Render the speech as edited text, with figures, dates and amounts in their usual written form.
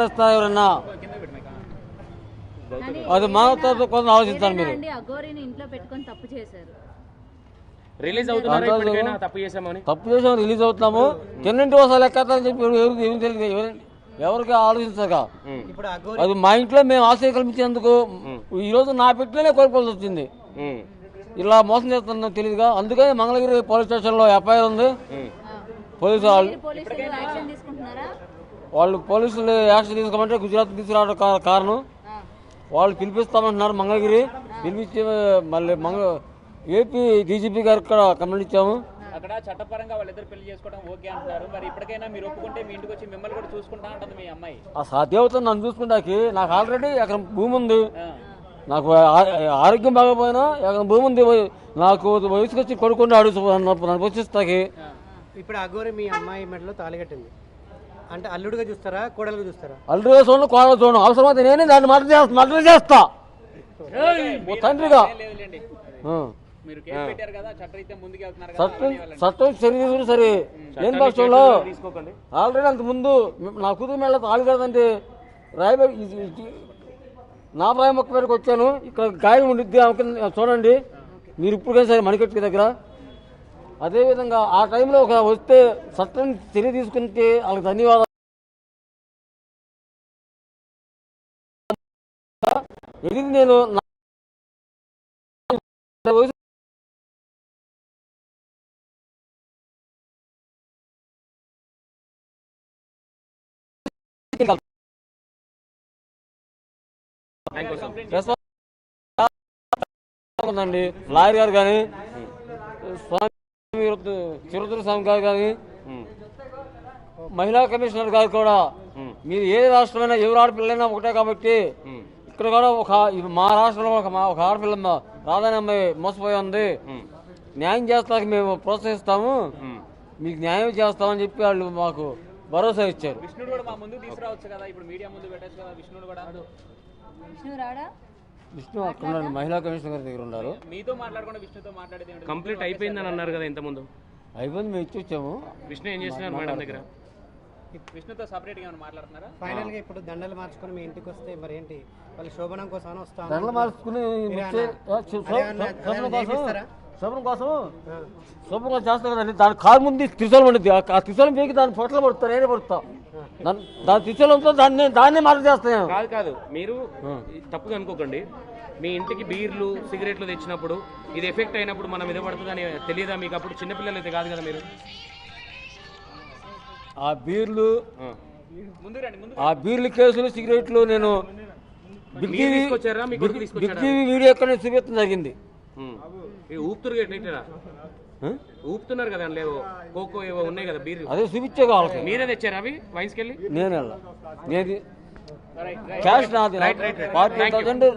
ఇస్తారా ఎవరన్నా? అది మానవతతో కొంత ఆలోచిస్తాను. మీరు రిలీజ్ అవుతున్నారు, తప్పు చేసాము, రిలీజ్ అవుతున్నాము, తిన్నింటి వస్తాలు ఎక్కడని చెప్పి ఏమి తెలియదు, ఎవరికి ఆలోచించక. అది మా ఇంట్లో మేము ఆశ్రయం కల్పించేందుకు ఈరోజు నా పెట్టినే కోల్పోవాల్సి వచ్చింది. ఇలా మోసం చేస్తున్నాం తెలియదుగా. అందుకని మంగళగిరి పోలీస్ స్టేషన్లో ఎఫ్ఐఆర్ ఉంది. పోలీసు వాళ్ళు పోలీసులు యాక్షన్ తీసుకోమంటే గుజరాత్ తీసుకురావడం కారణం. వాళ్ళు పిలిపిస్తామంటున్నారు మంగళగిరి. పిలిపించి మళ్ళీ ఏపీ డీజీపీ గారికి కూడా కంప్లైంట్ ఇచ్చాము. అక్కడ చట్టపరంగా వాళ్ళిద్దరు పెళ్లి చేసుకోవడం ఓకే అంటున్నారు. మరి ఇప్పటికైనా మీరు ఒప్పుకుంటే మీ ఇంటికి వచ్చి మిమ్మల్ని కూడా చూసుకుంటా అంటుంది మీ అమ్మాయి. ఆ సాధ్యవుతుంది నన్ను చూసుకుంటాకి. నాకు ఆల్రెడీ అక్కడ భూమి ఉంది. నాకు ఆరోగ్యం బాగపోయినా అక్కడ భూమి ఉంది. నాకు వయసుకు వచ్చి కొడుకుంటే నన్ను పోషిస్తాకి. ఇప్పుడు అఘోరి మీ అమ్మాయి మెడలో తాళి కట్టింది అంటే అల్లుడుగా చూస్తారా, కోడలుగా చూస్తారా? అల్లుడుగా చూడండి, కోడలు చూడండి. అవసరమైతే నేనే దాన్ని మర్డర్ చేస్తా తండ్రిగా. చట్టం చర్య తీసుకుని సరే లేని పక్షంలో ఆల్రెడీ అంత ముందు నా కూతురు మేళ తాళి కదంటే రాయబడి నా ప్రాయం మొక్క మేరకు వచ్చాను. ఇక్కడ గాయం ఉండిద్ది చూడండి మీరు ఇప్పుడు కానీ సరే మణికట్టుకి దగ్గర. అదేవిధంగా ఆ టైంలో ఒక వస్తే చట్టం చర్య తీసుకుంటే వాళ్ళకి ధన్యవాదాలు. ఇది నేను ఉందండి. లాయర్ గారు కానీ చిరుతూరు స్వామి గారు కానీ మహిళా కమిషనర్ గారు కూడా మీరు ఏ రాష్ట్రమైనా ఎవరు ఆడపిల్లైనా ఒకటే కాబట్టి ఇక్కడ కూడా మా రాష్ట్రంలో ఒక ఆడపిల్ల రాధాని అమ్మాయి మోసపోయి ఉంది. న్యాయం చేస్తానికి మేము ప్రోత్సహిస్తాము, మీకు న్యాయం చేస్తామని చెప్పి వాళ్ళు మాకు భరోసా ఇచ్చారు. విష్ణు అక్కడ మహిళా కమిషనర్ గారి దగ్గర ఉన్నారు. కంప్లీట్ అయిపోయిందని అన్నారు కదా ఇంతకుముందు. అయిపోయింది, మేము ఇచ్చి వచ్చాము. విష్ణు ఏం చేస్తున్నారు మేడం దగ్గర? విష్ణుతో సపరేట్ గా మాట్లాడుతున్నారా? ఫైనల్ గా ఇప్పుడు దండలు మార్చుకుని మీ ఇంటికి వస్తే మరి ఏంటి వాళ్ళు శోభనం కోసం వస్తాను. దండలు మార్చుకుని శోభనం కోసం చేస్తారు కదండి. దాని కారు ముందు త్రిశూలం ఉండిద్ది. ఆ త్రిశూలం పీకి దాన్ని పొట్టలు పడుతాను, నేనే పడుతా. దాని త్రిశూలంతో దాన్నే మార్పు చేస్తాను. కాదు మీరు తప్పుగా అనుకోకండి. మీ ఇంటికి బీర్లు సిగరెట్లు తెచ్చినప్పుడు ఇది ఎఫెక్ట్ అయినప్పుడు మనం ఇది పడుతుందని తెలియదా మీకు? అప్పుడు చిన్నపిల్లలు అయితే కాదు కదా మీరు. ఆ బీర్లు కేసులు సిగరెట్లు నేను బిగ్ టీవీ వీడియో ఎక్కడ చూపించడం జరిగింది. ఊపుతున్నారు కదా, లేవో కోకో ఏవో ఉన్నాయి కదా బీర్లు, అదే చూపించే కావాలి. మీరే తెచ్చారా అవి వైన్స్కి వెళ్ళి? నేను క్యాష్ నాది 40,000